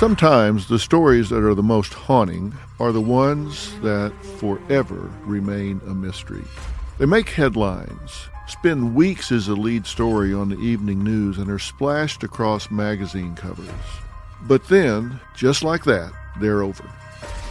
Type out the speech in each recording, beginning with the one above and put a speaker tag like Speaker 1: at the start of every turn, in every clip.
Speaker 1: Sometimes the stories that are the most haunting are the ones that forever remain a mystery. They make headlines, spend weeks as a lead story on the evening news, and are splashed across magazine covers. But then, just like that, they're over.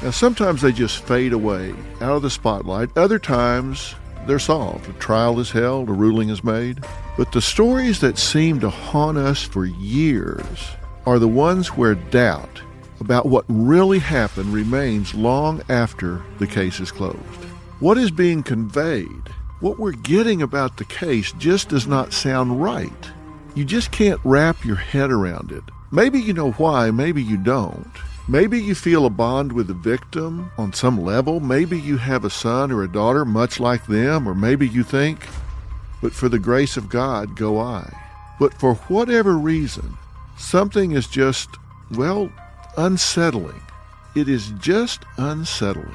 Speaker 1: Now, sometimes they just fade away out of the spotlight. Other times, they're solved. A trial is held, a ruling is made. But the stories that seem to haunt us for years are the ones where doubt about what really happened remains long after the case is closed. What is being conveyed, what we're getting about the case, just does not sound right. You just can't wrap your head around it. Maybe you know why, maybe you don't. Maybe you feel a bond with the victim on some level. Maybe you have a son or a daughter much like them, or maybe you think, but for the grace of God go I. But for whatever reason, something is just, well, unsettling. It is just unsettling.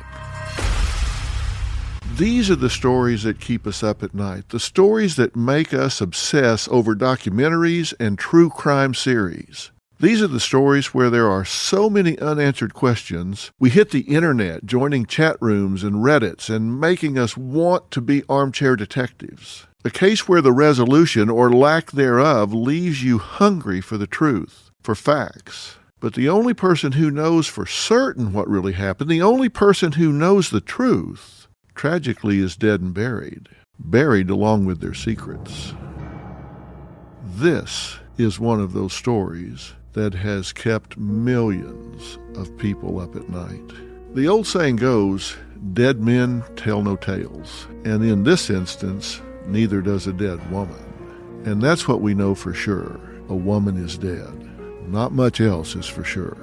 Speaker 1: These are the stories that keep us up at night, the stories that make us obsess over documentaries and true crime series. These are the stories where there are so many unanswered questions, we hit the internet, joining chat rooms and Reddits and making us want to be armchair detectives. A case where the resolution, or lack thereof, leaves you hungry for the truth, for facts. But the only person who knows for certain what really happened, the only person who knows the truth, tragically is dead and buried along with their secrets. This is one of those stories that has kept millions of people up at night. The old saying goes, dead men tell no tales. And in this instance, neither does a dead woman. And that's what we know for sure. A woman is dead. Not much else is for sure.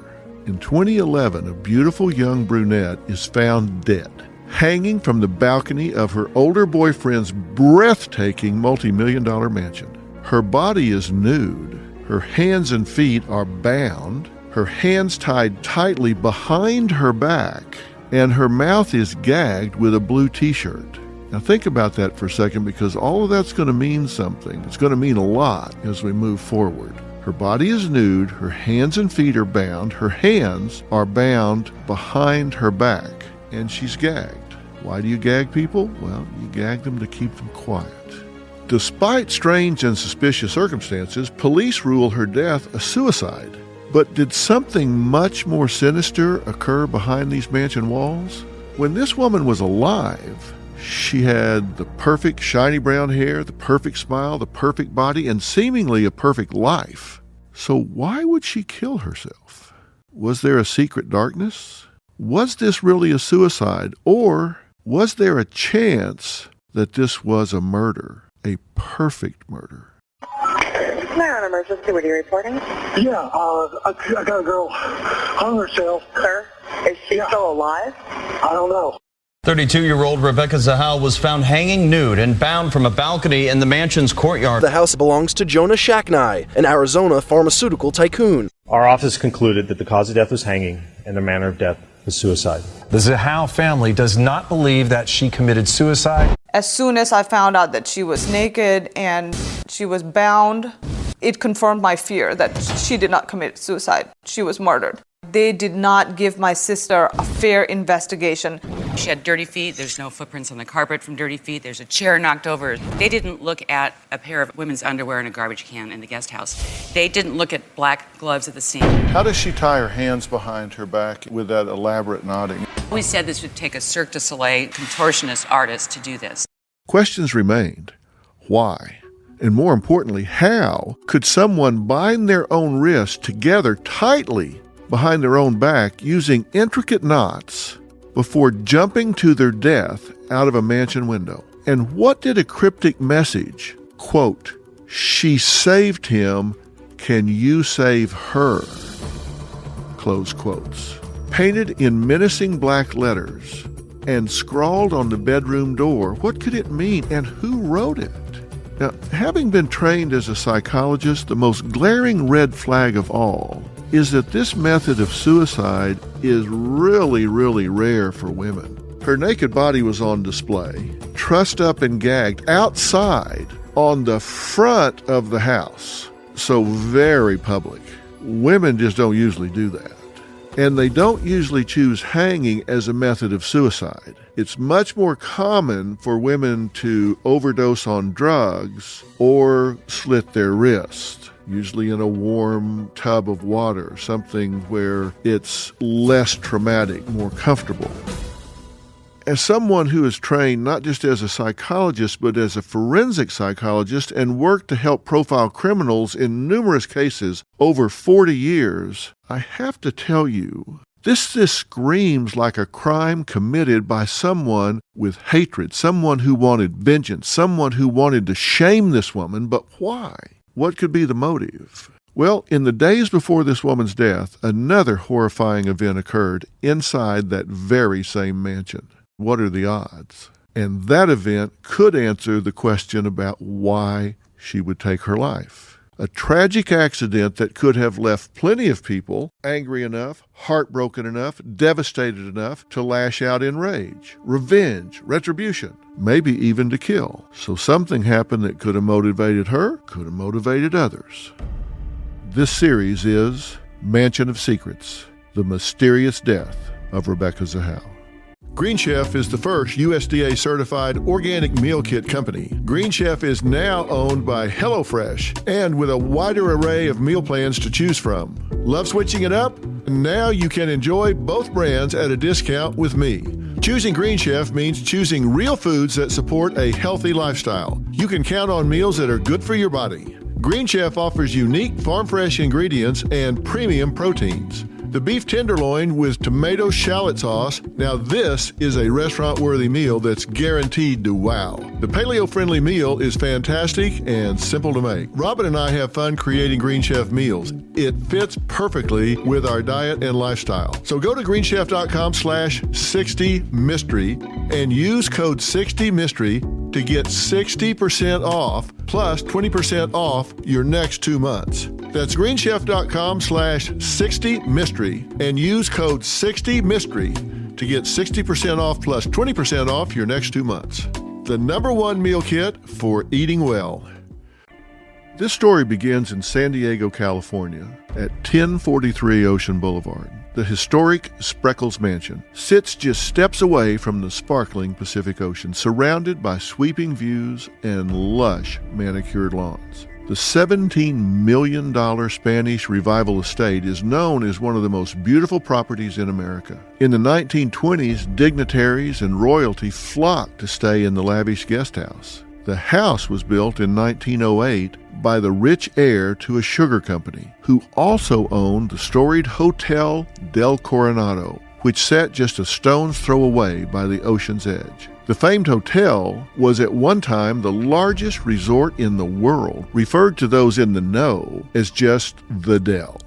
Speaker 1: In 2011, a beautiful young brunette is found dead, hanging from the balcony of her older boyfriend's breathtaking multi-million-dollar mansion. Her body is nude. Her hands and feet are bound, her hands tied tightly behind her back, and her mouth is gagged with a blue t-shirt. Now think about that for a second, because all of that's going to mean something. It's going to mean a lot as we move forward. Her body is nude, her hands and feet are bound, her hands are bound behind her back, and she's gagged. Why do you gag people? Well, you gag them to keep them quiet. Despite strange and suspicious circumstances, police rule her death a suicide. But did something much more sinister occur behind these mansion walls? When this woman was alive, she had the perfect shiny brown hair, the perfect smile, the perfect body, and seemingly a perfect life. So why would she kill herself? Was there a secret darkness? Was this really a suicide? Or was there a chance that this was a murder? A perfect murder.
Speaker 2: Now, emergency, what are you reporting?
Speaker 3: Yeah, I got a girl hung herself.
Speaker 2: Sir, is she still alive?
Speaker 3: I don't know.
Speaker 4: 32-year-old Rebecca Zahau was found hanging nude and bound from a balcony in the mansion's courtyard.
Speaker 5: The house belongs to Jonah Shacknai, an Arizona pharmaceutical tycoon.
Speaker 6: Our office concluded that the cause of death was hanging and the manner of death was suicide.
Speaker 7: The Zahau family does not believe that she committed suicide.
Speaker 8: As soon as I found out that she was naked and she was bound, it confirmed my fear that she did not commit suicide. She was murdered. They did not give my sister a fair investigation.
Speaker 9: She had dirty feet. There's no footprints on the carpet from dirty feet. There's a chair knocked over. They didn't look at a pair of women's underwear in a garbage can in the guest house. They didn't look at black gloves at the scene.
Speaker 1: How does she tie her hands behind her back with that elaborate knotting?
Speaker 9: We said this would take a Cirque du Soleil contortionist artist to do this.
Speaker 1: Questions remained. Why? And more importantly, how could someone bind their own wrists together tightly behind their own back using intricate knots before jumping to their death out of a mansion window? And what did a cryptic message, quote, "She saved him, can you save her?" close quotes, painted in menacing black letters and scrawled on the bedroom door? What could it mean, and who wrote it? Now, having been trained as a psychologist, the most glaring red flag of all is that this method of suicide is really, really rare for women. Her naked body was on display, trussed up and gagged outside on the front of the house. So very public. Women just don't usually do that. And they don't usually choose hanging as a method of suicide. It's much more common for women to overdose on drugs or slit their wrist, usually in a warm tub of water, something where it's less traumatic, more comfortable. As someone who is trained not just as a psychologist, but as a forensic psychologist and worked to help profile criminals in numerous cases over 40 years, I have to tell you, this screams like a crime committed by someone with hatred, someone who wanted vengeance, someone who wanted to shame this woman, but why? What could be the motive? Well, in the days before this woman's death, another horrifying event occurred inside that very same mansion. What are the odds? And that event could answer the question about why she would take her life. A tragic accident that could have left plenty of people angry enough, heartbroken enough, devastated enough to lash out in rage, revenge, retribution, maybe even to kill. So something happened that could have motivated her, could have motivated others. This series is Mansion of Secrets, the mysterious death of Rebecca Zahau. Green Chef is the first USDA-certified organic meal kit company. Green Chef is now owned by HelloFresh and with a wider array of meal plans to choose from. Love switching it up? Now you can enjoy both brands at a discount with me. Choosing Green Chef means choosing real foods that support a healthy lifestyle. You can count on meals that are good for your body. Green Chef offers unique farm-fresh ingredients and premium proteins. The beef tenderloin with tomato shallot sauce. Now this is a restaurant-worthy meal that's guaranteed to wow. The paleo-friendly meal is fantastic and simple to make. Robin and I have fun creating Green Chef meals. It fits perfectly with our diet and lifestyle. So go to greenchef.com/60mystery and use code 60mystery to get 60% off plus 20% off your next 2 months. That's greenchef.com/60mystery and use code 60mystery to get 60% off plus 20% off your next 2 months. The #1 meal kit for eating well. This story begins in San Diego, California at 1043 Ocean Boulevard. The historic Spreckels Mansion sits just steps away from the sparkling Pacific Ocean, surrounded by sweeping views and lush manicured lawns. The $17 million Spanish Revival estate is known as one of the most beautiful properties in America. In the 1920s, dignitaries and royalty flocked to stay in the lavish guest house. The house was built in 1908 by the rich heir to a sugar company, who also owned the storied Hotel del Coronado, which sat just a stone's throw away by the ocean's edge. The famed hotel was at one time the largest resort in the world, referred to those in the know as just the Del.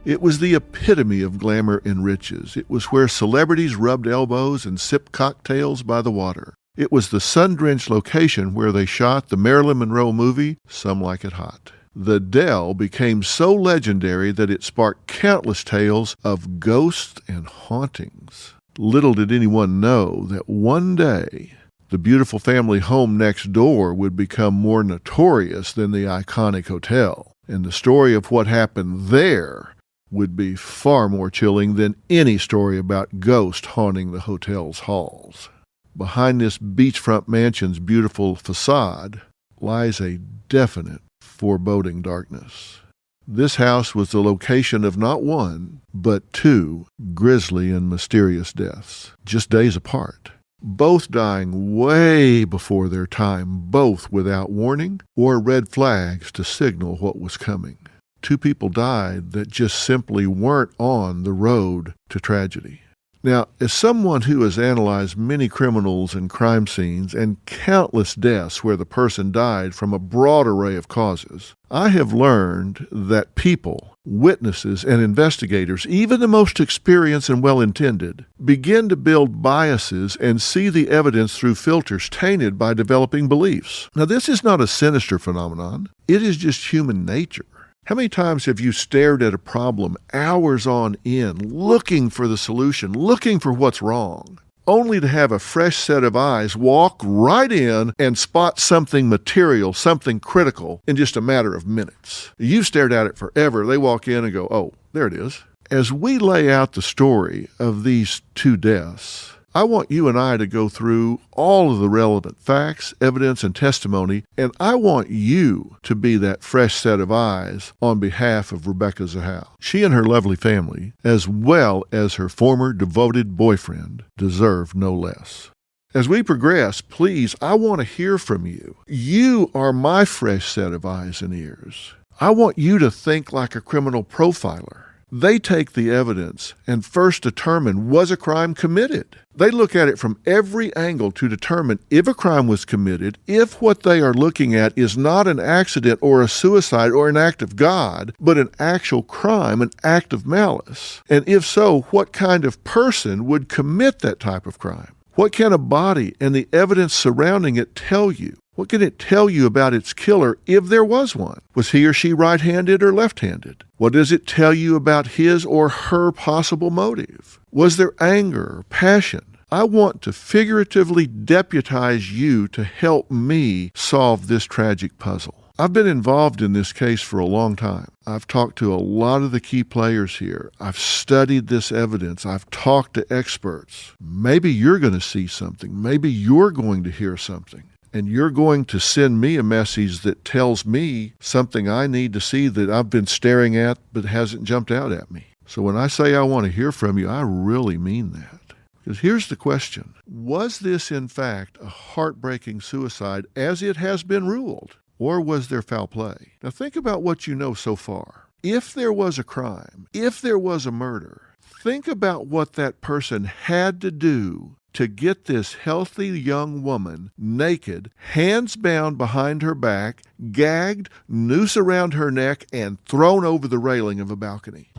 Speaker 1: It was the epitome of glamour and riches. It was where celebrities rubbed elbows and sipped cocktails by the water. It was the sun-drenched location where they shot the Marilyn Monroe movie, Some Like It Hot. The Del became so legendary that it sparked countless tales of ghosts and hauntings. Little did anyone know that one day the beautiful family home next door would become more notorious than the iconic hotel, and the story of what happened there would be far more chilling than any story about ghosts haunting the hotel's halls. Behind this beachfront mansion's beautiful facade lies a definite, foreboding darkness. This house was the location of not one, but 2 grisly and mysterious deaths, just days apart. Both dying way before their time, both without warning or red flags to signal what was coming. 2 people died that just simply weren't on the road to tragedy. Now, as someone who has analyzed many criminals and crime scenes and countless deaths where the person died from a broad array of causes, I have learned that people, witnesses, and investigators, even the most experienced and well-intended, begin to build biases and see the evidence through filters tainted by developing beliefs. Now, this is not a sinister phenomenon. It is just human nature. How many times have you stared at a problem hours on end, looking for the solution, looking for what's wrong, only to have a fresh set of eyes walk right in and spot something material, something critical in just a matter of minutes? You've stared at it forever. They walk in and go, oh, there it is. As we lay out the story of these two deaths, I want you and I to go through all of the relevant facts, evidence, and testimony, and I want you to be that fresh set of eyes on behalf of Rebecca Zahau. She and her lovely family, as well as her former devoted boyfriend, deserve no less. As we progress, please, I want to hear from you. You are my fresh set of eyes and ears. I want you to think like a criminal profiler. They take the evidence and first determine, was a crime committed? They look at it from every angle to determine if a crime was committed, if what they are looking at is not an accident or a suicide or an act of God, but an actual crime, an act of malice. And if so, what kind of person would commit that type of crime? What can a body and the evidence surrounding it tell you? What can it tell you about its killer if there was one? Was he or she right-handed or left-handed? What does it tell you about his or her possible motive? Was there anger or passion? I want to figuratively deputize you to help me solve this tragic puzzle. I've been involved in this case for a long time. I've talked to a lot of the key players here. I've studied this evidence. I've talked to experts. Maybe you're going to see something. Maybe you're going to hear something. And you're going to send me a message that tells me something I need to see that I've been staring at but hasn't jumped out at me. So when I say I want to hear from you, I really mean that. Because here's the question. Was this in fact a heartbreaking suicide as it has been ruled? Or was there foul play? Now think about what you know so far. If there was a crime, if there was a murder, think about what that person had to do to get this healthy young woman naked, hands bound behind her back, gagged, noose around her neck, and thrown over the railing of a balcony.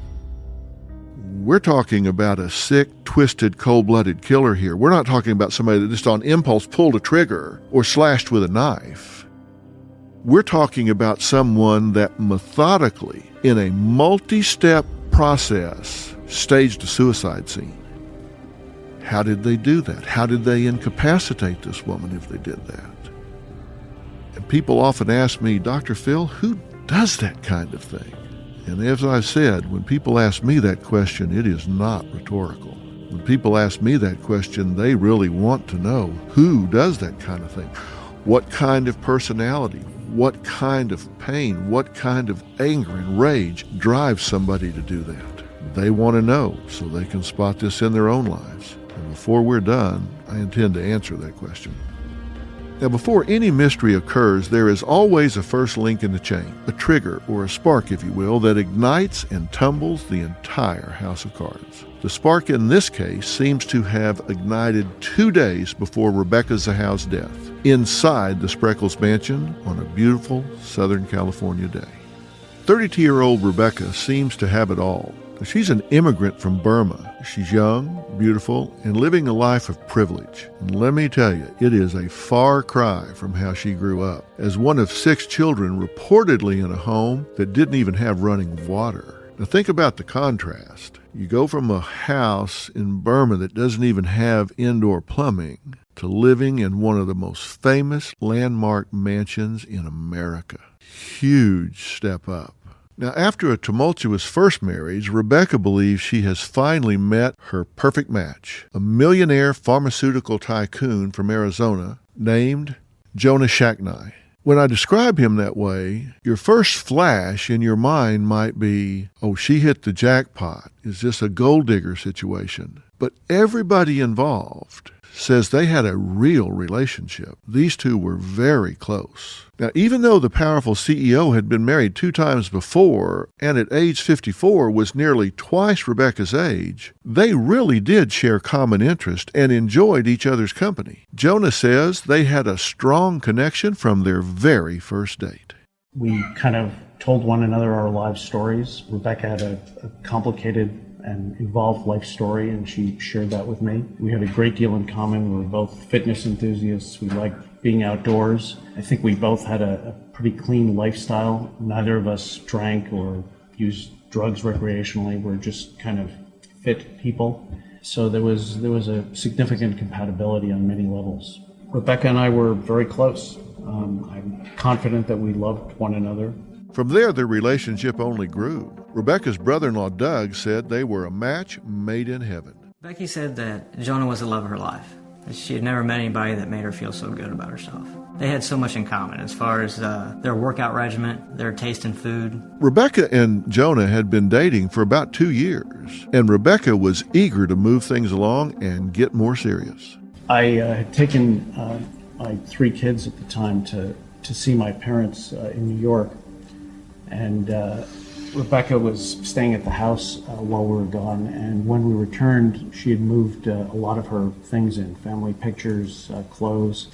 Speaker 1: We're talking about a sick, twisted, cold-blooded killer here. We're not talking about somebody that just on impulse pulled a trigger or slashed with a knife. We're talking about someone that methodically, in a multi-step process, staged a suicide scene. How did they do that? How did they incapacitate this woman if they did that? And people often ask me, Dr. Phil, who does that kind of thing? And as I said, when people ask me that question, it is not rhetorical. When people ask me that question, they really want to know who does that kind of thing. What kind of personality, what kind of pain, what kind of anger and rage drives somebody to do that? They want to know so they can spot this in their own lives. And before we're done, I intend to answer that question. Now, before any mystery occurs, there is always a first link in the chain, a trigger or a spark, if you will, that ignites and tumbles the entire house of cards. The spark in this case seems to have ignited 2 days before Rebecca Zahau's death, inside the Spreckels Mansion on a beautiful Southern California day. 32-year-old Rebecca seems to have it all. She's an immigrant from Burma. She's young, beautiful, and living a life of privilege. And let me tell you, it is a far cry from how she grew up, as one of 6 children reportedly in a home that didn't even have running water. Now think about the contrast. You go from a house in Burma that doesn't even have indoor plumbing to living in one of the most famous landmark mansions in America. Huge step up. Now, after a tumultuous first marriage, Rebecca believes she has finally met her perfect match, a millionaire pharmaceutical tycoon from Arizona named Jonah Shacknai. When I describe him that way, your first flash in your mind might be, oh, she hit the jackpot. Is this a gold digger situation? But everybody involved says they had a real relationship. These two were very close. Now, even though the powerful CEO had been married 2 times before, and at age 54 was nearly twice Rebecca's age, they really did share common interest and enjoyed each other's company. Jonah says they had a strong connection from their very first date.
Speaker 10: We kind of told one another our life stories. Rebecca had a complicated and involved life story, and she shared that with me. We had a great deal in common. We were both fitness enthusiasts. We liked being outdoors. I think we both had a pretty clean lifestyle. Neither of us drank or used drugs recreationally. We're just kind of fit people. So there was a significant compatibility on many levels. Rebecca and I were very close. I'm confident that we loved one another.
Speaker 1: From there, their relationship only grew. Rebecca's brother-in-law, Doug, said they were a match made in heaven.
Speaker 11: Becky said that Jonah was the love of her life. That she had never met anybody that made her feel so good about herself. They had so much in common as far as their workout regimen, their taste in food.
Speaker 1: Rebecca and Jonah had been dating for about 2 years, and Rebecca was eager to move things along and get more serious.
Speaker 10: I had taken my 3 kids at the time to see my parents in New York, and Rebecca was staying at the house while we were gone, and when we returned, she had moved a lot of her things in, family pictures, clothes,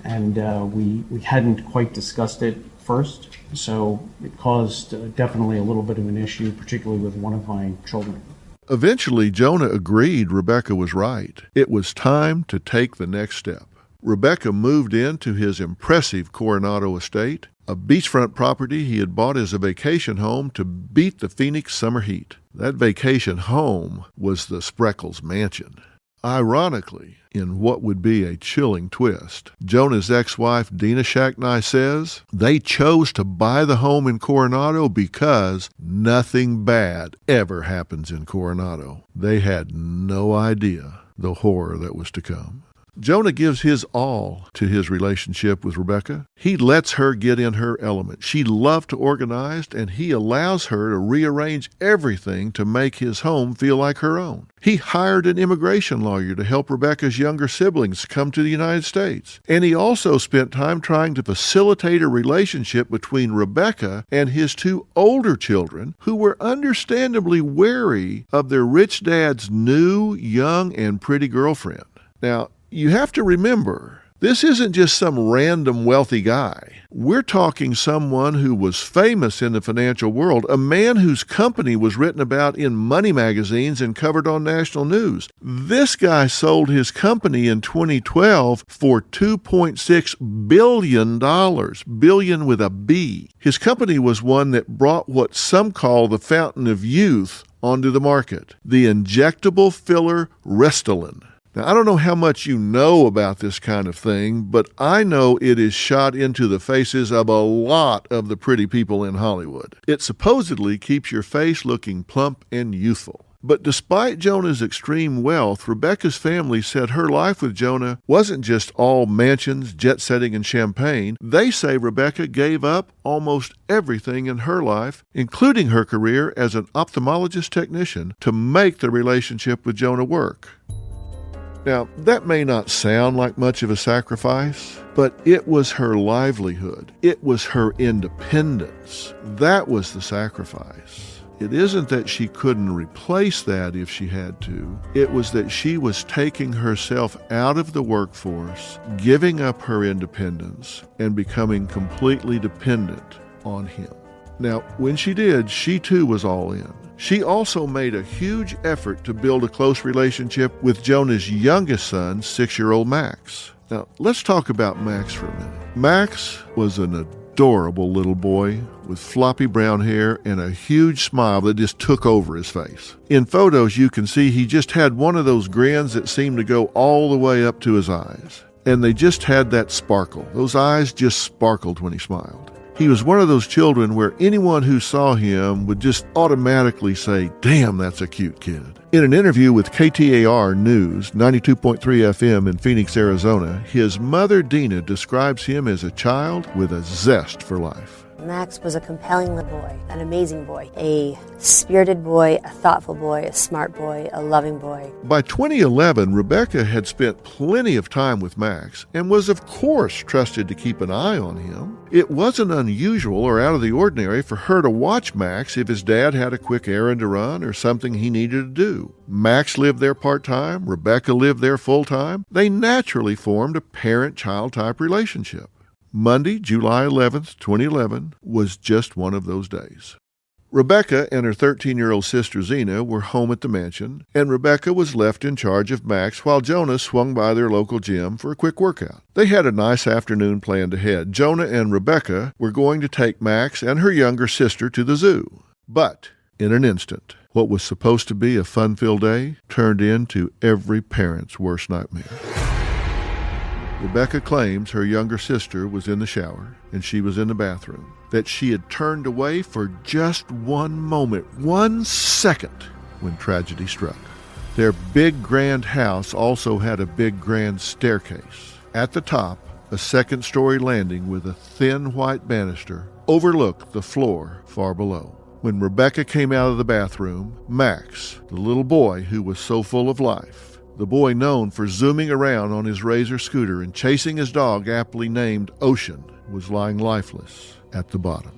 Speaker 10: and we hadn't quite discussed it first, so it caused definitely a little bit of an issue, particularly with one of my children.
Speaker 1: Eventually, Jonah agreed Rebecca was right. It was time to take the next step. Rebecca moved into his impressive Coronado estate, a beachfront property he had bought as a vacation home to beat the Phoenix summer heat. That vacation home was the Spreckels Mansion. Ironically, in what would be a chilling twist, Jonah's ex-wife Dina Shacknai says they chose to buy the home in Coronado because nothing bad ever happens in Coronado. They had no idea the horror that was to come. Jonah gives his all to his relationship with Rebecca. He lets her get in her element. She loved to organize, and he allows her to rearrange everything to make his home feel like her own. He hired an immigration lawyer to help Rebecca's younger siblings come to the United States. And he also spent time trying to facilitate a relationship between Rebecca and his 2 older children, who were understandably wary of their rich dad's new, young, and pretty girlfriend. Now, you have to remember, this isn't just some random wealthy guy. We're talking someone who was famous in the financial world, a man whose company was written about in money magazines and covered on national news. This guy sold his company in 2012 for $2.6 billion, billion with a B. His company was one that brought what some call the fountain of youth onto the market, the injectable filler Restylane. Now, I don't know how much you know about this kind of thing, but I know it is shot into the faces of a lot of the pretty people in Hollywood. It supposedly keeps your face looking plump and youthful. But despite Jonah's extreme wealth, Rebecca's family said her life with Jonah wasn't just all mansions, jet-setting, and champagne. They say Rebecca gave up almost everything in her life, including her career as an ophthalmologist technician, to make the relationship with Jonah work. Now, that may not sound like much of a sacrifice, but it was her livelihood. It was her independence. That was the sacrifice. It isn't that she couldn't replace that if she had to. It was that she was taking herself out of the workforce, giving up her independence, and becoming completely dependent on him. Now, when she did, she too was all in. She also made a huge effort to build a close relationship with Jonah's youngest son, 6-year-old Max. Now, let's talk about Max for a minute. Max was an adorable little boy with floppy brown hair and a huge smile that just took over his face. In photos, you can see he just had one of those grins that seemed to go all the way up to his eyes. And they just had that sparkle. Those eyes just sparkled when he smiled. He was one of those children where anyone who saw him would just automatically say, "Damn, that's a cute kid." In an interview with KTAR News, 92.3 FM in Phoenix, Arizona, his mother, Dina, describes him as a child with a zest for life.
Speaker 12: Max was a compelling little boy, an amazing boy, a spirited boy, a thoughtful boy, a smart boy, a loving boy.
Speaker 1: By 2011, Rebecca had spent plenty of time with Max and was, of course, trusted to keep an eye on him. It wasn't unusual or out of the ordinary for her to watch Max if his dad had a quick errand to run or something he needed to do. Max lived there part-time, Rebecca lived there full-time. They naturally formed a parent-child type relationship. Monday, July 11th, 2011, was just one of those days. Rebecca and her 13-year-old sister Zena were home at the mansion, and Rebecca was left in charge of Max while Jonah swung by their local gym for a quick workout. They had a nice afternoon planned ahead. Jonah and Rebecca were going to take Max and her younger sister to the zoo. But, in an instant, what was supposed to be a fun-filled day turned into every parent's worst nightmare. Rebecca claims her younger sister was in the shower and she was in the bathroom. that she had turned away for just one moment, 1 second, when tragedy struck. Their big grand house also had a big grand staircase. At the top, a second-story landing with a thin white banister overlooked the floor far below. When Rebecca came out of the bathroom, Max, the little boy who was so full of life, the boy known for zooming around on his Razor scooter and chasing his dog aptly named Ocean, was lying lifeless at the bottom.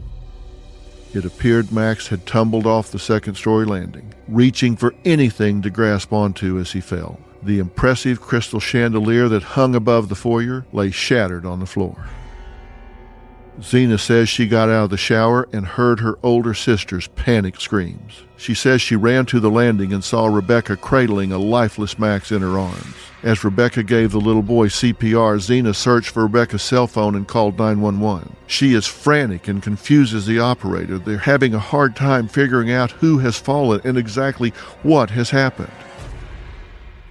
Speaker 1: It appeared Max had tumbled off the second-story landing, reaching for anything to grasp onto as he fell. The impressive crystal chandelier that hung above the foyer lay shattered on the floor. Zena says she got out of the shower and heard her older sister's panicked screams. She says she ran to the landing and saw Rebecca cradling a lifeless Max in her arms. As Rebecca gave the little boy CPR, Zena searched for Rebecca's cell phone and called 911. She is frantic and confuses the operator. They're having a hard time figuring out who has fallen and exactly what has happened.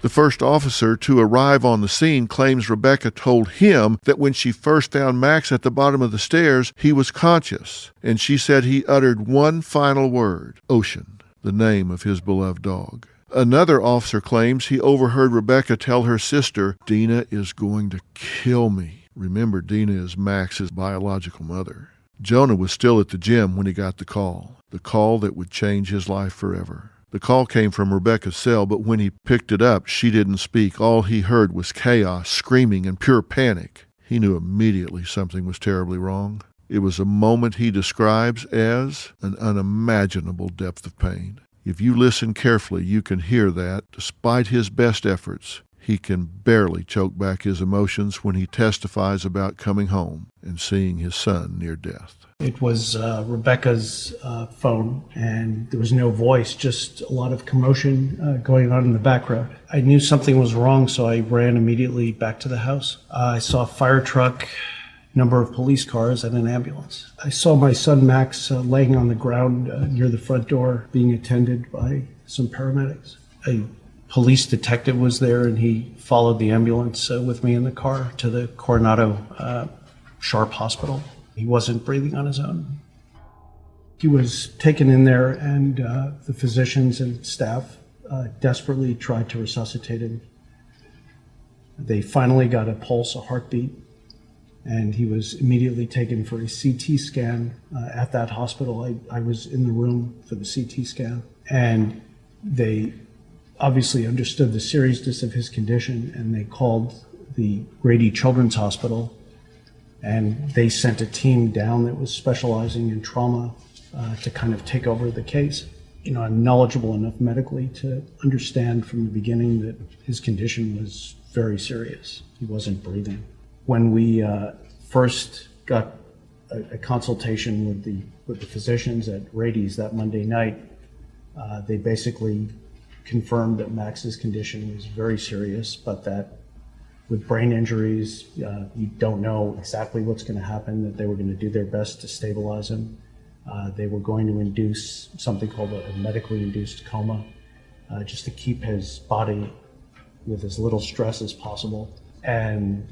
Speaker 1: The first officer to arrive on the scene claims Rebecca told him that when she first found Max at the bottom of the stairs, he was conscious, and she said he uttered one final word, Ocean, the name of his beloved dog. Another officer claims he overheard Rebecca tell her sister, Dina is going to kill me. Remember, Dina is Max's biological mother. Jonah was still at the gym when he got the call that would change his life forever. The call came from Rebecca's cell, but when he picked it up, she didn't speak. All he heard was chaos, screaming, and pure panic. He knew immediately something was terribly wrong. It was a moment he describes as an unimaginable depth of pain. If you listen carefully, you can hear that, despite his best efforts, he can barely choke back his emotions when he testifies about coming home and seeing his son near death.
Speaker 10: It was Rebecca's phone, and there was no voice, just a lot of commotion going on in the background. I knew something was wrong, so I ran immediately back to the house. I saw a fire truck, number of police cars, and an ambulance. I saw my son Max laying on the ground near the front door, being attended by some paramedics. A police detective was there, and he followed the ambulance with me in the car to the Coronado Sharp Hospital. He wasn't breathing on his own. He was taken in there, and the physicians and staff desperately tried to resuscitate him. They finally got a pulse, a heartbeat, and he was immediately taken for a CT scan at that hospital. I was in the room for the CT scan, and they obviously understood the seriousness of his condition, and they called the Grady Children's Hospital, and they sent a team down that was specializing in trauma to kind of take over the case. I'm knowledgeable enough medically to understand from the beginning that his condition was very serious. He wasn't breathing. When we first got a consultation with the physicians at Rady's that Monday night, they basically confirmed that Max's condition was very serious, but that with brain injuries, you don't know exactly what's going to happen, that they were going to do their best to stabilize him. They were going to induce something called a medically induced coma, just to keep his body with as little stress as possible, and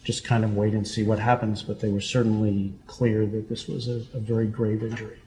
Speaker 10: just kind of wait and see what happens. But they were certainly clear that this was a very grave injury.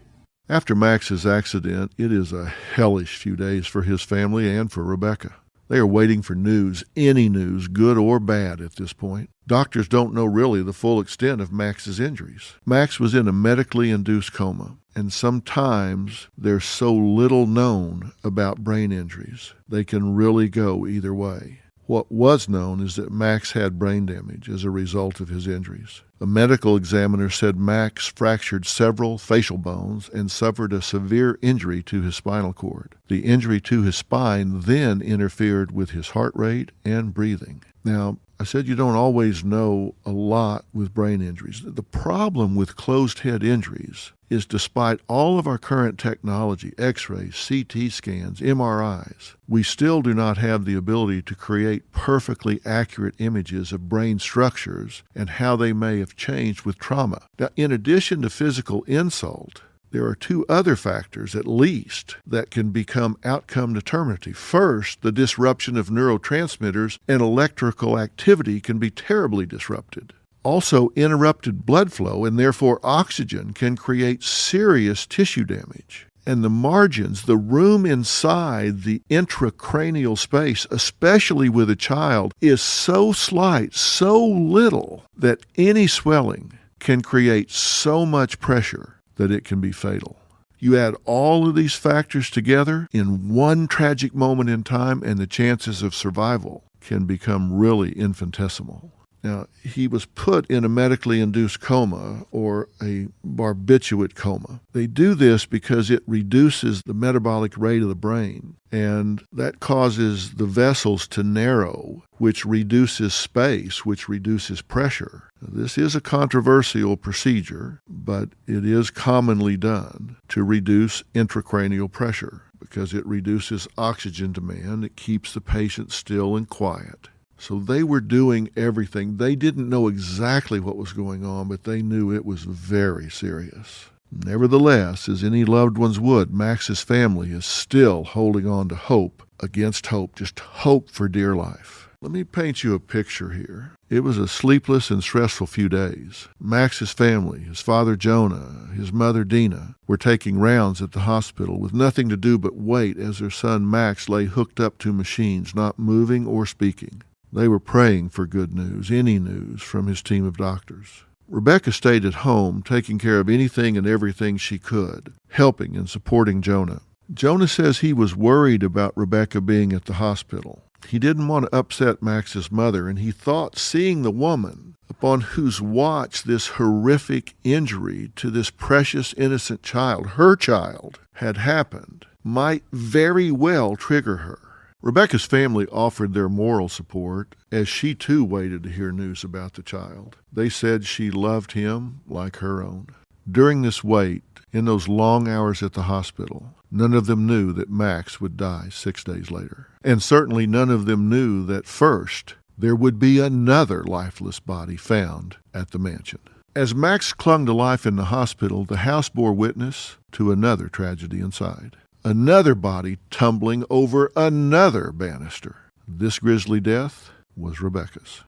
Speaker 1: After Max's accident, it is a hellish few days for his family and for Rebecca. They are waiting for news, any news, good or bad at this point. Doctors don't know really the full extent of Max's injuries. Max was in a medically induced coma, and sometimes there's so little known about brain injuries. They can really go either way. What was known is that Max had brain damage as a result of his injuries. A medical examiner said Max fractured several facial bones and suffered a severe injury to his spinal cord. The injury to his spine then interfered with his heart rate and breathing. Now, I said you don't always know a lot with brain injuries. The problem with closed head injuries is despite all of our current technology, x-rays, CT scans, MRIs, we still do not have the ability to create perfectly accurate images of brain structures and how they may have changed with trauma. Now, in addition to physical insult, there are two other factors, at least, that can become outcome determinative. First, the disruption of neurotransmitters and electrical activity can be terribly disrupted. Also, interrupted blood flow and therefore oxygen can create serious tissue damage. And the margins, the room inside the intracranial space, especially with a child, is so slight, so little, that any swelling can create so much pressure that it can be fatal. You add all of these factors together in one tragic moment in time, and the chances of survival can become really infinitesimal. Now, he was put in a medically induced coma or a barbiturate coma. They do this because it reduces the metabolic rate of the brain, and that causes the vessels to narrow, which reduces space, which reduces pressure. This is a controversial procedure, but it is commonly done to reduce intracranial pressure because it reduces oxygen demand. It keeps the patient still and quiet. So they were doing everything. They didn't know exactly what was going on, but they knew it was very serious. Nevertheless, as any loved ones would, Max's family is still holding on to hope against hope, just hope for dear life. Let me paint you a picture here. It was a sleepless and stressful few days. Max's family, his father Jonah, his mother Dina, were taking rounds at the hospital with nothing to do but wait as their son Max lay hooked up to machines, not moving or speaking. They were praying for good news, any news from his team of doctors. Rebecca stayed at home, taking care of anything and everything she could, helping and supporting Jonah. Jonah says he was worried about Rebecca being at the hospital. He didn't want to upset Max's mother, and he thought seeing the woman upon whose watch this horrific injury to this precious innocent child, her child, had happened, might very well trigger her. Rebecca's family offered their moral support as she too waited to hear news about the child. They said she loved him like her own. During this wait, in those long hours at the hospital, none of them knew that Max would die 6 days later. And certainly none of them knew that first there would be another lifeless body found at the mansion. As Max clung to life in the hospital, the house bore witness to another tragedy inside. Another body tumbling over another banister. This grisly death was Rebecca's.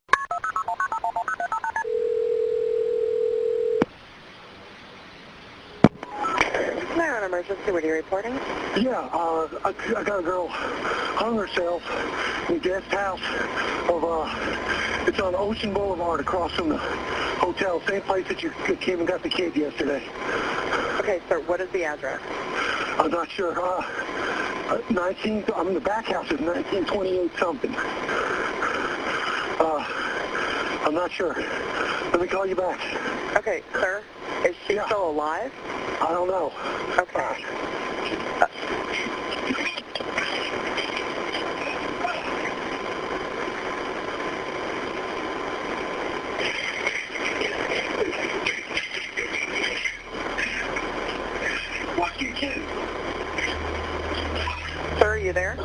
Speaker 2: 911 emergency, what are you reporting?
Speaker 3: Yeah, I got a girl hung herself in the guest house of, it's on Ocean Boulevard across from the hotel, same place that you came and got the kid yesterday.
Speaker 2: Okay, sir, what is the address?
Speaker 3: I'm not sure. The back house is 1928 something. I'm not sure. Let me call you back.
Speaker 2: Okay, sir, is she still alive?
Speaker 3: I don't know.
Speaker 2: Okay.
Speaker 3: What you do?
Speaker 2: Sir, are you there?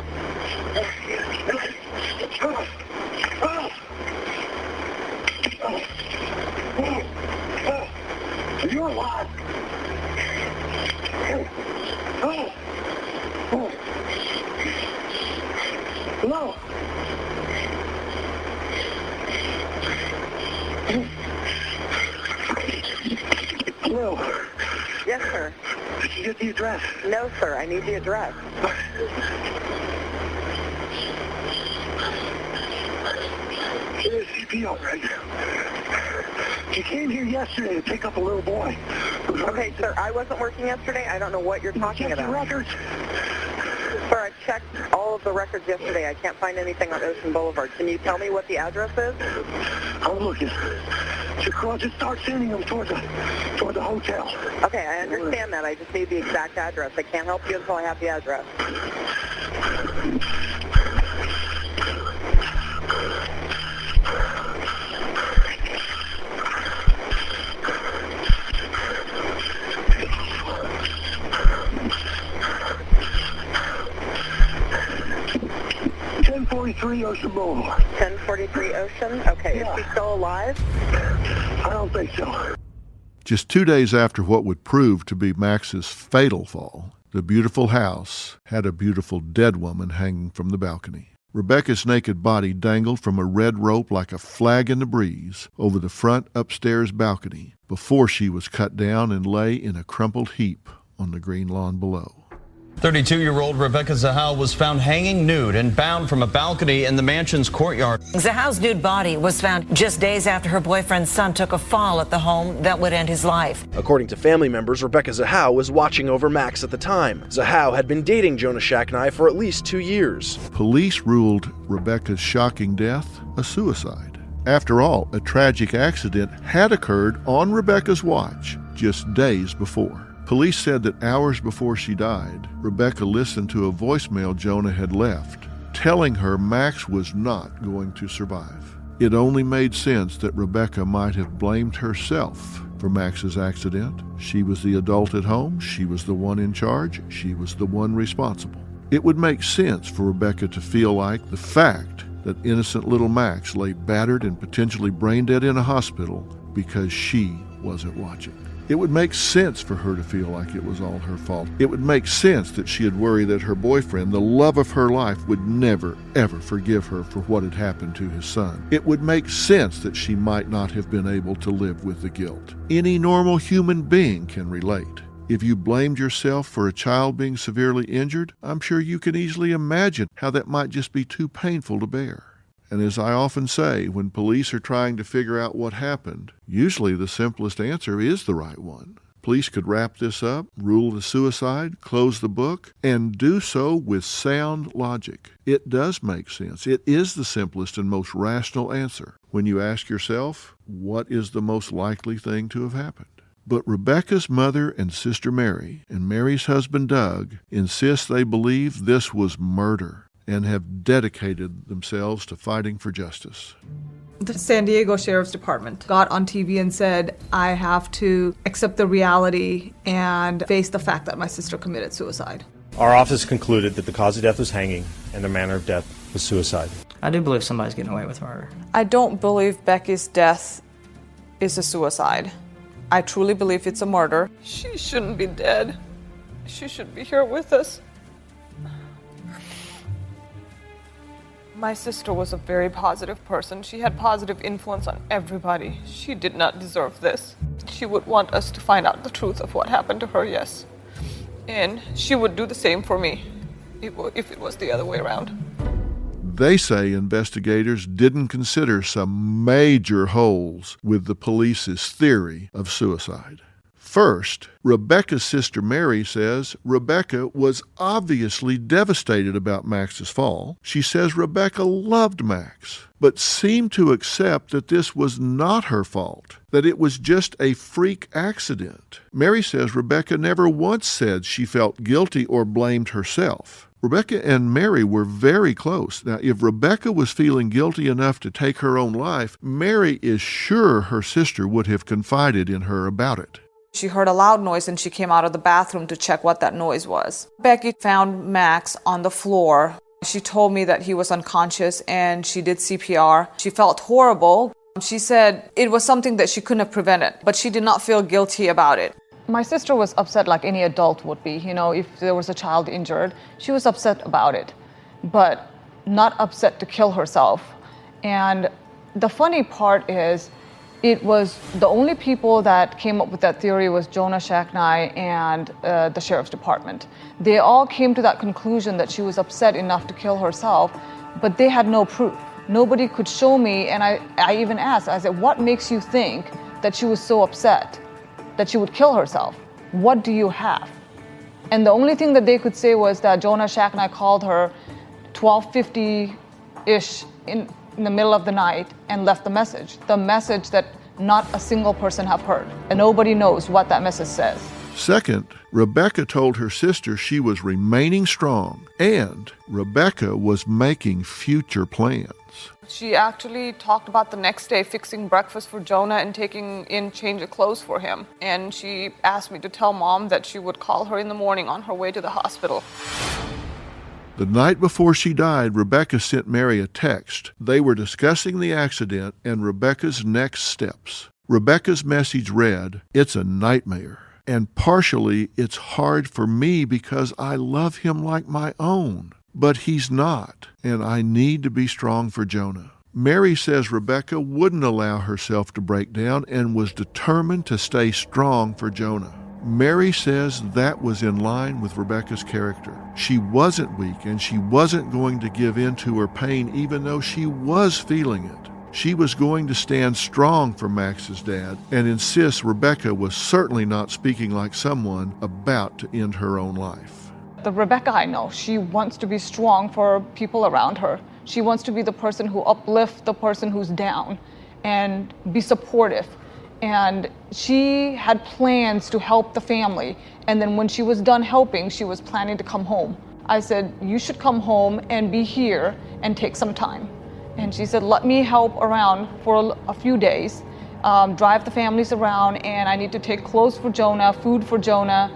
Speaker 3: You're alive. Hello. Hello.
Speaker 2: Yes, sir.
Speaker 3: Did you get the address?
Speaker 2: No, sir, I need the address.
Speaker 3: Here's CPO right now. She came here yesterday to pick up a little boy.
Speaker 2: Okay, sir, I wasn't working yesterday. I don't know what you're talking about.
Speaker 3: Records?
Speaker 2: Sir, I checked all of the records yesterday. I can't find anything on Ocean Boulevard. Can you tell me what the address is?
Speaker 3: I'm looking. Just start sending them toward the hotel.
Speaker 2: Okay, I understand that. I just need the exact address. I can't help you until I have the address.
Speaker 3: 1043 Ocean Boulevard.
Speaker 2: 1043 Ocean? Okay,
Speaker 3: Yeah.
Speaker 2: Is she still alive?
Speaker 3: I don't think so.
Speaker 1: Just 2 days after what would prove to be Max's fatal fall, the beautiful house had a beautiful dead woman hanging from the balcony. Rebecca's naked body dangled from a red rope like a flag in the breeze over the front upstairs balcony before she was cut down and lay in a crumpled heap on the green lawn below.
Speaker 4: 32-year-old Rebecca Zahau was found hanging nude and bound from a balcony in the mansion's courtyard.
Speaker 13: Zahau's nude body was found just days after her boyfriend's son took a fall at the home that would end his life.
Speaker 5: According to family members, Rebecca Zahau was watching over Max at the time. Zahau had been dating Jonah Shacknai for at least 2 years.
Speaker 1: Police ruled Rebecca's shocking death a suicide. After all, a tragic accident had occurred on Rebecca's watch just days before. Police said that hours before she died, Rebecca listened to a voicemail Jonah had left, telling her Max was not going to survive. It only made sense that Rebecca might have blamed herself for Max's accident. She was the adult at home, she was the one in charge, she was the one responsible. It would make sense for Rebecca to feel like the fact that innocent little Max lay battered and potentially brain dead in a hospital because she wasn't watching. It would make sense for her to feel like it was all her fault. It would make sense that she had worried that her boyfriend, the love of her life, would never, ever forgive her for what had happened to his son. It would make sense that she might not have been able to live with the guilt. Any normal human being can relate. If you blamed yourself for a child being severely injured, I'm sure you can easily imagine how that might just be too painful to bear. And as I often say, when police are trying to figure out what happened, usually the simplest answer is the right one. Police could wrap this up, rule the suicide, close the book, and do so with sound logic. It does make sense. It is the simplest and most rational answer when you ask yourself, what is the most likely thing to have happened? But Rebecca's mother and sister Mary, and Mary's husband Doug, insist they believe this was murder and have dedicated themselves to fighting for justice.
Speaker 8: The San Diego Sheriff's Department got on TV and said, I have to accept the reality and face the fact that my sister committed suicide.
Speaker 6: Our office concluded that the cause of death was hanging and the manner of death was suicide.
Speaker 11: I do believe somebody's getting away with murder.
Speaker 8: I don't believe Becky's death is a suicide. I truly believe it's a murder. She shouldn't be dead. She should be here with us. My sister was a very positive person. She had positive influence on everybody. She did not deserve this. She would want us to find out the truth of what happened to her, yes. And she would do the same for me if it was the other way around.
Speaker 1: They say investigators didn't consider some major holes with the police's theory of suicide. First, Rebecca's sister Mary says Rebecca was obviously devastated about Max's fall. She says Rebecca loved Max, but seemed to accept that this was not her fault, that it was just a freak accident. Mary says Rebecca never once said she felt guilty or blamed herself. Rebecca and Mary were very close. Now, if Rebecca was feeling guilty enough to take her own life, Mary is sure her sister would have confided in her about it.
Speaker 8: She heard a loud noise and she came out of the bathroom to check what that noise was. Becky found Max on the floor. She told me that he was unconscious and she did CPR. She felt horrible. She said it was something that she couldn't have prevented, but she did not feel guilty about it. My sister was upset like any adult would be. You know, if there was a child injured, she was upset about it, but not upset to kill herself. And the funny part is, it was the only people that came up with that theory was Jonah Shacknai and the Sheriff's Department. They all came to that conclusion that she was upset enough to kill herself, but they had no proof. Nobody could show me, and I even asked, I said, what makes you think that she was so upset that she would kill herself? What do you have? And the only thing that they could say was that Jonah Shacknai called her 12:50-ish in the middle of the night and left the message that not a single person have heard. And nobody knows what that message says.
Speaker 1: Second, Rebecca told her sister she was remaining strong, and Rebecca was making future plans.
Speaker 8: She actually talked about the next day fixing breakfast for Jonah and taking in change of clothes for him. And she asked me to tell Mom that she would call her in the morning on her way to the hospital.
Speaker 1: The night before she died, Rebecca sent Mary a text. They were discussing the accident and Rebecca's next steps. Rebecca's message read, "It's a nightmare, and partially it's hard for me because I love him like my own. But he's not, and I need to be strong for Jonah. Mary says Rebecca wouldn't allow herself to break down and was determined to stay strong for Jonah. Mary says that was in line with Rebecca's character. She wasn't weak, and she wasn't going to give in to her pain even though she was feeling it. She was going to stand strong for Max's dad and insist Rebecca was certainly not speaking like someone about to end her own life.
Speaker 8: The Rebecca I know, she wants to be strong for people around her. She wants to be the person who uplifts the person who's down and be supportive. And she had plans to help the family. And then when she was done helping, she was planning to come home. I said, you should come home and be here and take some time. And she said, let me help around for a few days, drive the families around, and I need to take clothes for Jonah, food for Jonah.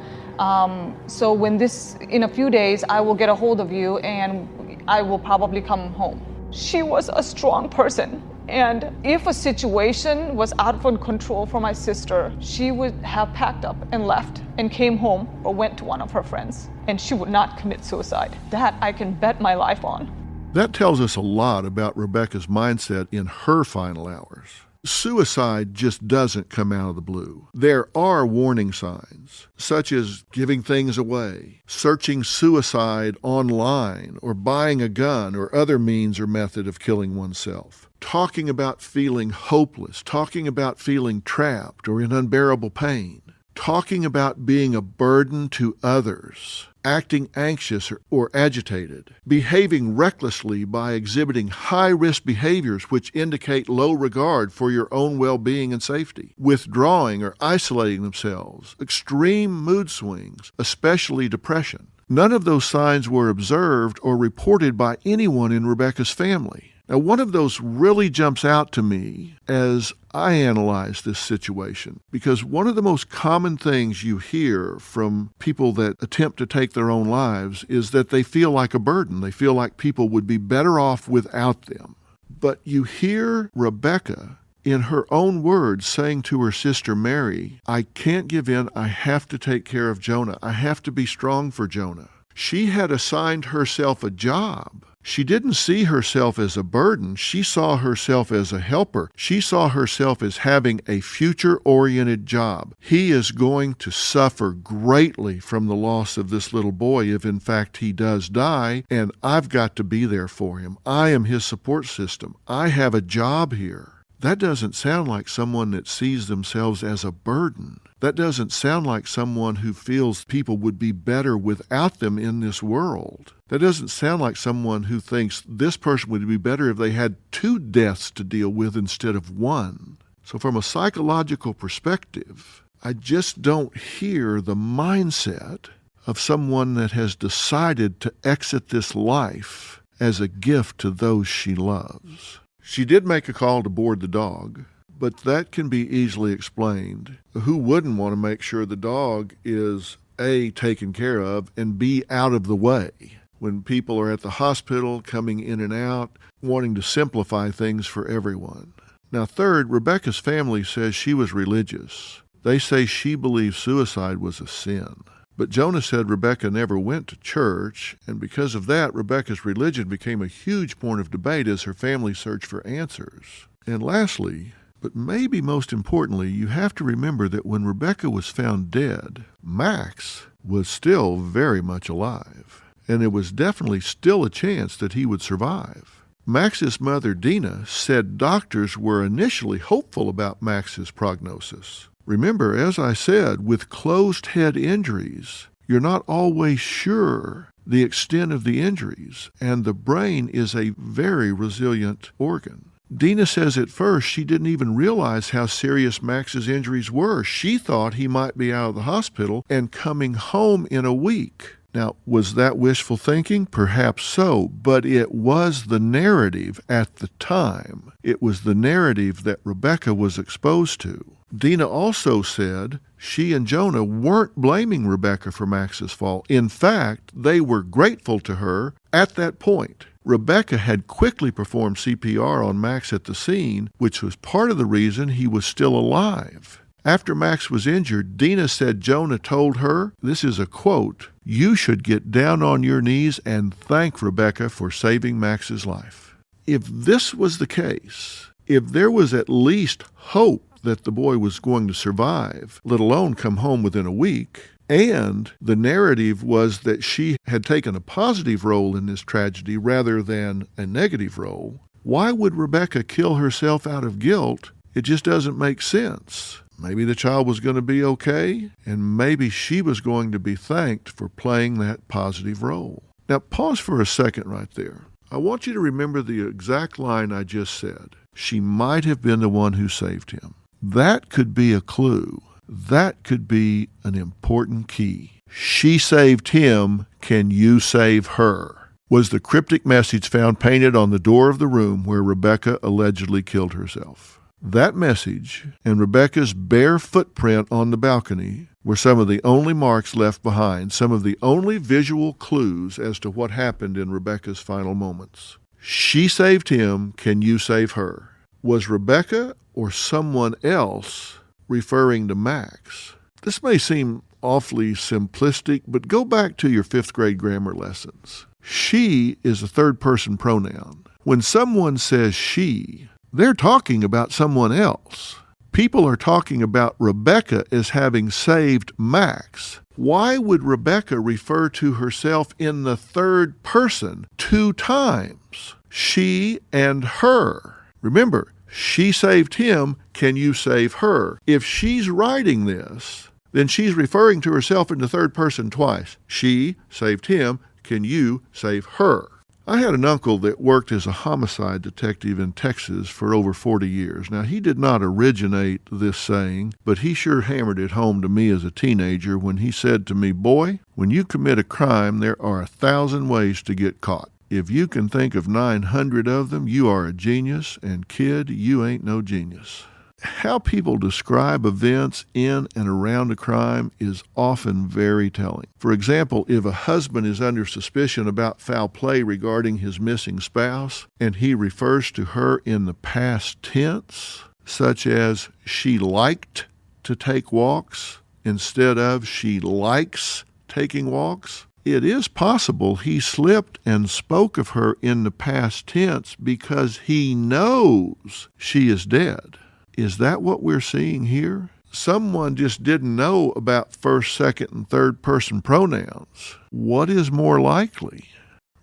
Speaker 8: So in a few days, I will get a hold of you and I will probably come home. She was a strong person. And if a situation was out of control for my sister, she would have packed up and left and came home or went to one of her friends. And she would not commit suicide. That I can bet my life on.
Speaker 1: That tells us a lot about Rebecca's mindset in her final hours. Suicide just doesn't come out of the blue. There are warning signs, such as giving things away, searching suicide online, or buying a gun or other means or method of killing oneself. Talking about feeling hopeless, talking about feeling trapped or in unbearable pain, talking about being a burden to others, acting anxious or agitated, behaving recklessly by exhibiting high-risk behaviors which indicate low regard for your own well-being and safety, withdrawing or isolating themselves, extreme mood swings, especially depression. None of those signs were observed or reported by anyone in Rebecca's family. Now, one of those really jumps out to me as I analyze this situation, because one of the most common things you hear from people that attempt to take their own lives is that they feel like a burden. They feel like people would be better off without them. But you hear Rebecca, in her own words, saying to her sister Mary, I can't give in. I have to take care of Jonah. I have to be strong for Jonah. She had assigned herself a job. She didn't see herself as a burden. She saw herself as a helper. She saw herself as having a future-oriented job. He is going to suffer greatly from the loss of this little boy if, in fact, he does die, and I've got to be there for him. I am his support system. I have a job here. That doesn't sound like someone that sees themselves as a burden. That doesn't sound like someone who feels people would be better without them in this world. That doesn't sound like someone who thinks this person would be better if they had 2 deaths to deal with instead of 1. So from a psychological perspective, I just don't hear the mindset of someone that has decided to exit this life as a gift to those she loves. She did make a call to board the dog, but that can be easily explained. Who wouldn't want to make sure the dog is A, taken care of, and B, out of the way? When people are at the hospital, coming in and out, wanting to simplify things for everyone. Now, third, Rebecca's family says she was religious. They say she believed suicide was a sin. But Jonah said Rebecca never went to church, and because of that, Rebecca's religion became a huge point of debate as her family searched for answers. And lastly, but maybe most importantly, you have to remember that when Rebecca was found dead, Max was still very much alive, and there was definitely still a chance that he would survive. Max's mother, Dina, said doctors were initially hopeful about Max's prognosis. Remember, as I said, with closed head injuries, you're not always sure the extent of the injuries, and the brain is a very resilient organ. Dina says at first she didn't even realize how serious Max's injuries were. She thought he might be out of the hospital and coming home in a week. Now, was that wishful thinking? Perhaps so, but it was the narrative at the time. It was the narrative that Rebecca was exposed to. Dina also said she and Jonah weren't blaming Rebecca for Max's fall. In fact, they were grateful to her at that point. Rebecca had quickly performed CPR on Max at the scene, which was part of the reason he was still alive. After Max was injured, Dina said Jonah told her, this is a quote, "You should get down on your knees and thank Rebecca for saving Max's life." If this was the case, if there was at least hope that the boy was going to survive, let alone come home within a week, and the narrative was that she had taken a positive role in this tragedy rather than a negative role, why would Rebecca kill herself out of guilt? It just doesn't make sense. Maybe the child was going to be okay, and maybe she was going to be thanked for playing that positive role. Now, pause for a second right there. I want you to remember the exact line I just said. She might have been the one who saved him. That could be a clue. That could be an important key. She saved him. Can you save her? Was the cryptic message found painted on the door of the room where Rebecca allegedly killed herself. That message and Rebecca's bare footprint on the balcony were some of the only marks left behind, some of the only visual clues as to what happened in Rebecca's final moments. She saved him. Can you save her? Was Rebecca or someone else referring to Max? This may seem awfully simplistic, but go back to your 5th grade grammar lessons. She is a third-person pronoun. When someone says she, they're talking about someone else. People are talking about Rebecca as having saved Max. Why would Rebecca refer to herself in the third person 2 times? She and her. Remember, she saved him. Can you save her? If she's writing this, then she's referring to herself in the third person twice. She saved him. Can you save her? I had an uncle that worked as a homicide detective in Texas for over 40 years. Now, he did not originate this saying, but he sure hammered it home to me as a teenager when he said to me, "Boy, when you commit a crime, there are 1,000 ways to get caught. If you can think of 900 of them, you are a genius, and kid, you ain't no genius." How people describe events in and around a crime is often very telling. For example, if a husband is under suspicion about foul play regarding his missing spouse, and he refers to her in the past tense, such as she liked to take walks instead of she likes taking walks, it is possible he slipped and spoke of her in the past tense because he knows she is dead. Is that what we're seeing here? Someone just didn't know about first, second, and third person pronouns. What is more likely?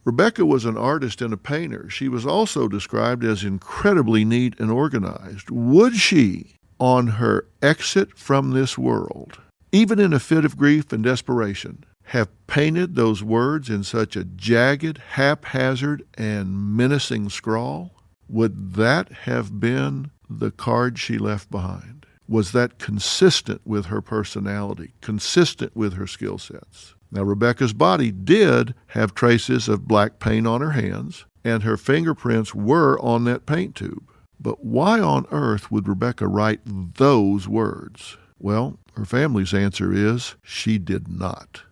Speaker 1: Rebecca was an artist and a painter. She was also described as incredibly neat and organized. Would she, on her exit from this world, even in a fit of grief and desperation, have painted those words in such a jagged, haphazard, and menacing scrawl? Would that have been the card she left behind? Was that consistent with her personality, consistent with her skill sets? Now, Rebecca's body did have traces of black paint on her hands, and her fingerprints were on that paint tube. But why on earth would Rebecca write those words? Well, her family's answer is she did not.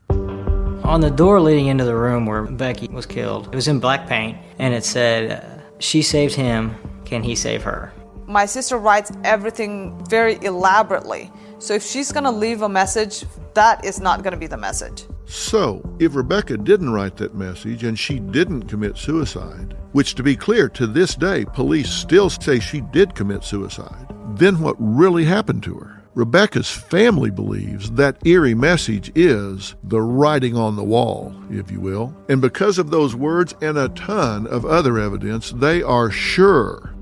Speaker 11: On the door leading into the room where Becky was killed, it was in black paint, and it said, "She saved him, can he save her?"
Speaker 8: My sister writes everything very elaborately. So if she's going to leave a message, that is not going to be the message.
Speaker 1: So, if Rebecca didn't write that message and she didn't commit suicide, which to be clear, to this day, police still say she did commit suicide, then what really happened to her? Rebecca's family believes that eerie message is the writing on the wall, if you will. And because of those words and a ton of other evidence, they are sure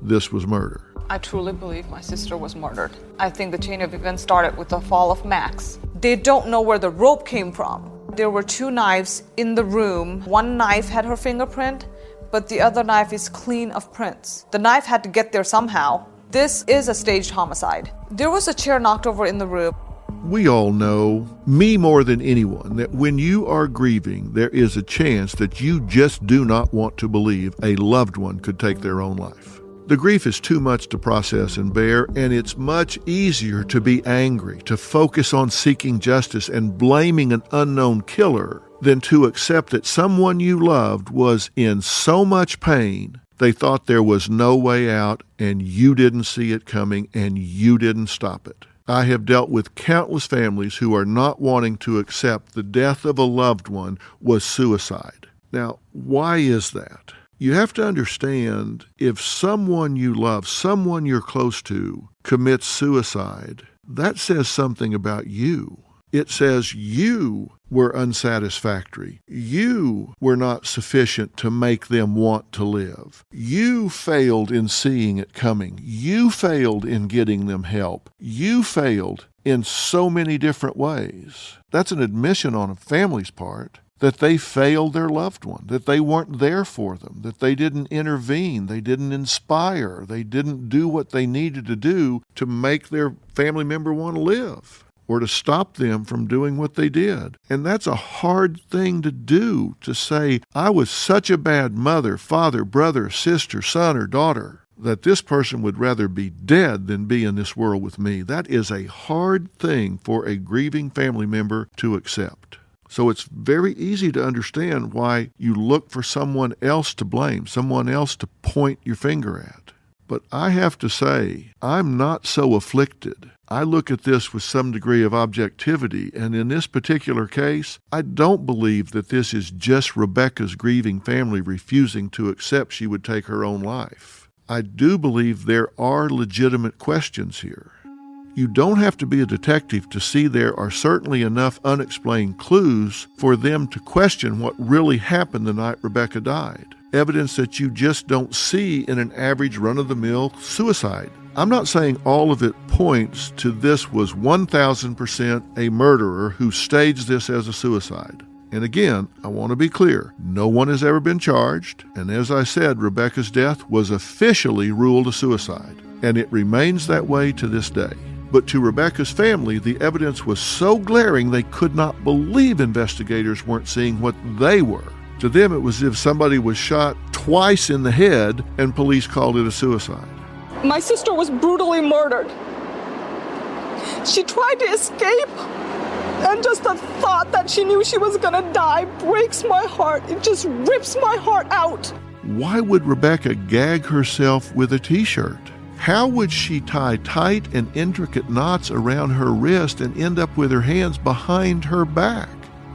Speaker 1: this was murder.
Speaker 8: I truly believe my sister was murdered. I think the chain of events started with the fall of Max. They don't know where the rope came from. There were 2 knives in the room. One knife had her fingerprint, but the other knife is clean of prints. The knife had to get there somehow. This is a staged homicide. There was a chair knocked over in the room.
Speaker 1: We all know, me more than anyone, that when you are grieving, there is a chance that you just do not want to believe a loved one could take their own life. The grief is too much to process and bear, and it's much easier to be angry, to focus on seeking justice and blaming an unknown killer, than to accept that someone you loved was in so much pain They thought there was no way out, and you didn't see it coming, and you didn't stop it. I have dealt with countless families who are not wanting to accept the death of a loved one was suicide. Now, why is that? You have to understand, if someone you love, someone you're close to, commits suicide, that says something about you. It says you were unsatisfactory. You were not sufficient to make them want to live. You failed in seeing it coming. You failed in getting them help. You failed in so many different ways. That's an admission on a family's part that they failed their loved one, that they weren't there for them, that they didn't intervene, they didn't inspire, they didn't do what they needed to do to make their family member want to live, or to stop them from doing what they did. And that's a hard thing to do, to say, I was such a bad mother, father, brother, sister, son, or daughter, that this person would rather be dead than be in this world with me. That is a hard thing for a grieving family member to accept. So it's very easy to understand why you look for someone else to blame, someone else to point your finger at. But I have to say, I'm not so afflicted. I look at this with some degree of objectivity, and in this particular case, I don't believe that this is just Rebecca's grieving family refusing to accept she would take her own life. I do believe there are legitimate questions here. You don't have to be a detective to see there are certainly enough unexplained clues for them to question what really happened the night Rebecca died. Evidence that you just don't see in an average run-of-the-mill suicide. I'm not saying all of it points to this was 1,000% a murderer who staged this as a suicide. And again, I want to be clear, no one has ever been charged, and as I said, Rebecca's death was officially ruled a suicide, and it remains that way to this day. But to Rebecca's family, the evidence was so glaring they could not believe investigators weren't seeing what they were. To them, it was as if somebody was shot twice in the head and police called it a suicide.
Speaker 8: My sister was brutally murdered. She tried to escape, and just the thought that she knew she was gonna die breaks my heart. It just rips my heart out.
Speaker 1: Why would Rebecca gag herself with a t-shirt? How would she tie tight and intricate knots around her wrist and end up with her hands behind her back?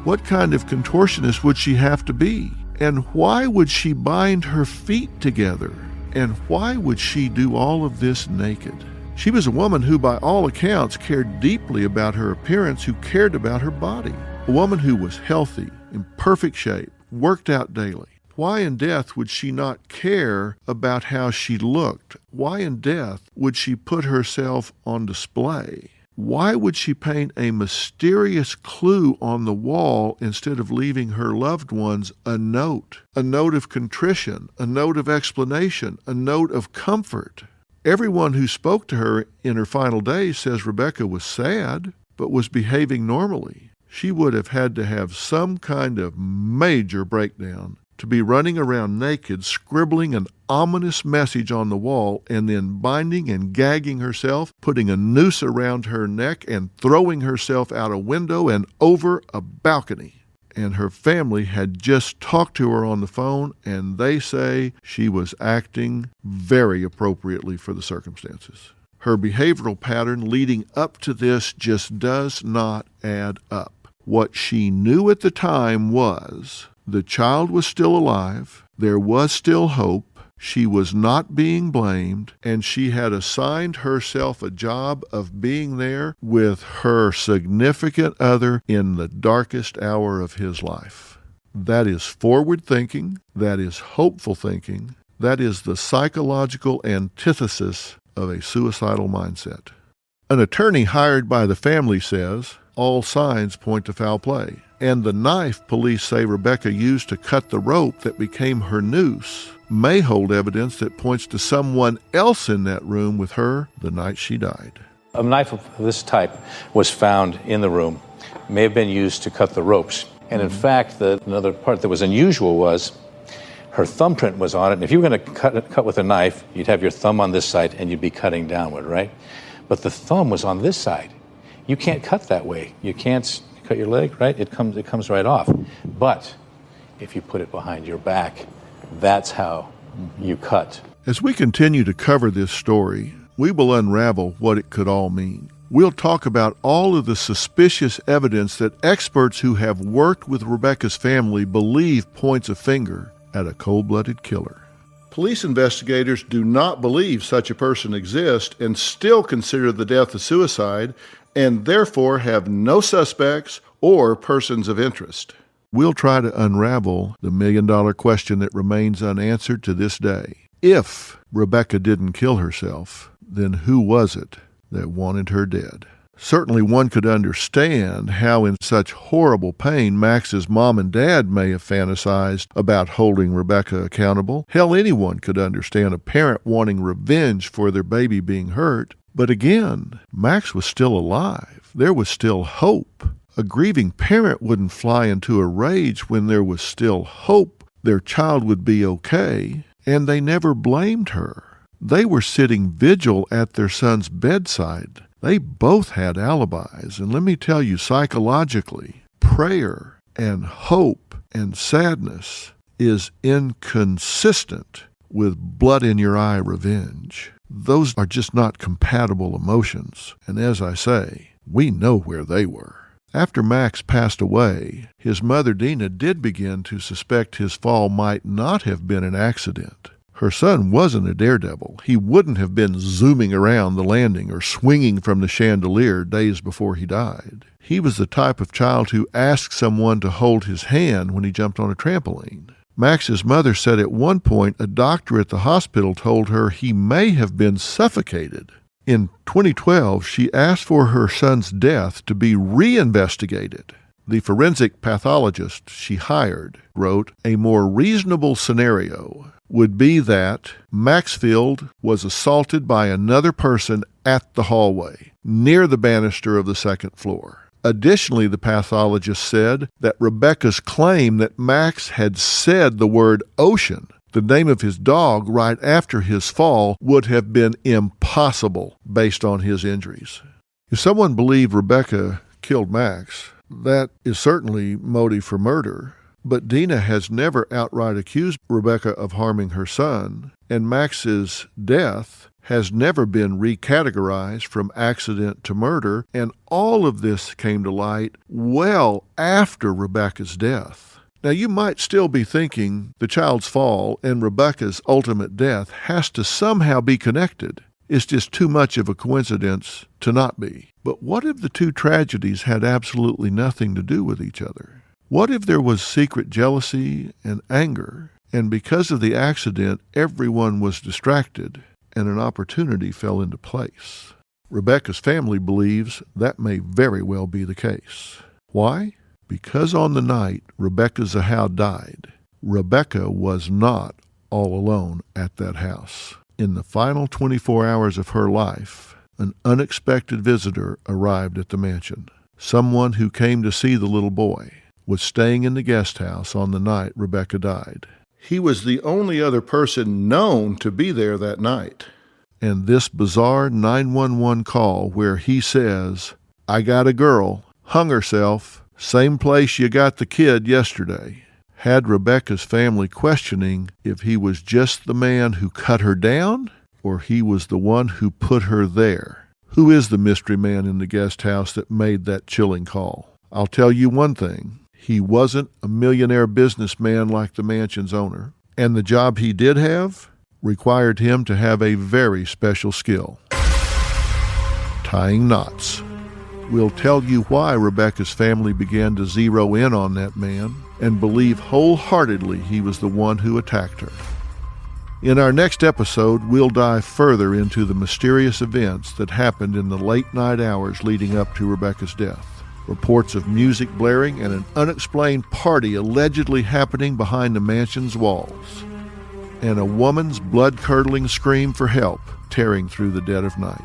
Speaker 1: What kind of contortionist would she have to be? And why would she bind her feet together? And why would she do all of this naked? She was a woman who, by all accounts, cared deeply about her appearance, who cared about her body. A woman who was healthy, in perfect shape, worked out daily. Why in death would she not care about how she looked? Why in death would she put herself on display? Why would she paint a mysterious clue on the wall instead of leaving her loved ones a note of contrition, a note of explanation, a note of comfort? Everyone who spoke to her in her final days says Rebecca was sad, but was behaving normally. She would have had to have some kind of major breakdown to be running around naked, scribbling an ominous message on the wall, and then binding and gagging herself, putting a noose around her neck, and throwing herself out a window and over a balcony. And her family had just talked to her on the phone, and they say she was acting very appropriately for the circumstances. Her behavioral pattern leading up to this just does not add up. What she knew at the time was the child was still alive, there was still hope, she was not being blamed, and she had assigned herself a job of being there with her significant other in the darkest hour of his life. That is forward thinking, that is hopeful thinking, that is the psychological antithesis of a suicidal mindset. An attorney hired by the family says, all signs point to foul play. And the knife police say Rebecca used to cut the rope that became her noose may hold evidence that points to someone else in that room with her the night she died.
Speaker 14: A knife of this type was found in the room, may have been used to cut the ropes. And in fact, another part that was unusual was her thumbprint was on it. And if you were going to cut with a knife, you'd have your thumb on this side and you'd be cutting downward, right? But the thumb was on this side. You can't cut that way. You can't cut your leg, right? It comes right off. But if you put it behind your back, that's how you cut.
Speaker 1: As we continue to cover this story, we will unravel what it could all mean. We'll talk about all of the suspicious evidence that experts who have worked with Rebecca's family believe points a finger at a cold-blooded killer. Police investigators do not believe such a person exists and still consider the death a suicide, and therefore have no suspects or persons of interest. We'll try to unravel the million-dollar question that remains unanswered to this day. If Rebecca didn't kill herself, then who was it that wanted her dead? Certainly one could understand how in such horrible pain Max's mom and dad may have fantasized about holding Rebecca accountable. Hell, anyone could understand a parent wanting revenge for their baby being hurt. But again, Max was still alive. There was still hope. A grieving parent wouldn't fly into a rage when there was still hope their child would be okay, and they never blamed her. They were sitting vigil at their son's bedside. They both had alibis, and let me tell you, psychologically, prayer and hope and sadness is inconsistent with blood-in-your-eye revenge. Those are just not compatible emotions, and as I say, we know where they were. After Max passed away, his mother Dina did begin to suspect his fall might not have been an accident. Her son wasn't a daredevil. He wouldn't have been zooming around the landing or swinging from the chandelier days before he died. He was the type of child who asked someone to hold his hand when he jumped on a trampoline. Max's mother said at one point a doctor at the hospital told her he may have been suffocated. In 2012, she asked for her son's death to be reinvestigated. The forensic pathologist she hired wrote, "A more reasonable scenario would be that Maxfield was assaulted by another person at the hallway, near the banister of the second floor." Additionally, the pathologist said that Rebecca's claim that Max had said the word ocean, the name of his dog, right after his fall would have been impossible based on his injuries. If someone believed Rebecca killed Max, that is certainly motive for murder. But Dina has never outright accused Rebecca of harming her son, and Max's death has never been recategorized from accident to murder, and all of this came to light well after Rebecca's death. Now, you might still be thinking the child's fall and Rebecca's ultimate death has to somehow be connected. It's just too much of a coincidence to not be. But what if the two tragedies had absolutely nothing to do with each other? What if there was secret jealousy and anger, and because of the accident, everyone was distracted, and an opportunity fell into place? Rebecca's family believes that may very well be the case. Why? Because on the night Rebecca Zahau died, Rebecca was not all alone at that house. In the final 24 hours of her life, an unexpected visitor arrived at the mansion. Someone who came to see the little boy was staying in the guest house on the night Rebecca died. He was the only other person known to be there that night. And this bizarre 911 call where he says, "I got a girl, hung herself, same place you got the kid yesterday," had Rebecca's family questioning if he was just the man who cut her down or he was the one who put her there. Who is the mystery man in the guest house that made that chilling call? I'll tell you one thing. He wasn't a millionaire businessman like the mansion's owner, and the job he did have required him to have a very special skill: tying knots. We'll tell you why Rebecca's family began to zero in on that man and believe wholeheartedly he was the one who attacked her. In our next episode, we'll dive further into the mysterious events that happened in the late-night hours leading up to Rebecca's death. Reports of music blaring and an unexplained party allegedly happening behind the mansion's walls. And a woman's blood-curdling scream for help tearing through the dead of night.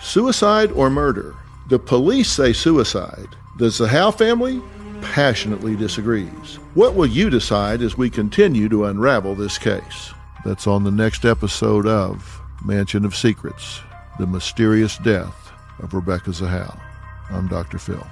Speaker 1: Suicide or murder? The police say suicide. The Zahau family passionately disagrees. What will you decide as we continue to unravel this case? That's on the next episode of Mansion of Secrets, The Mysterious Death of Rebecca Zahau. I'm Dr. Phil.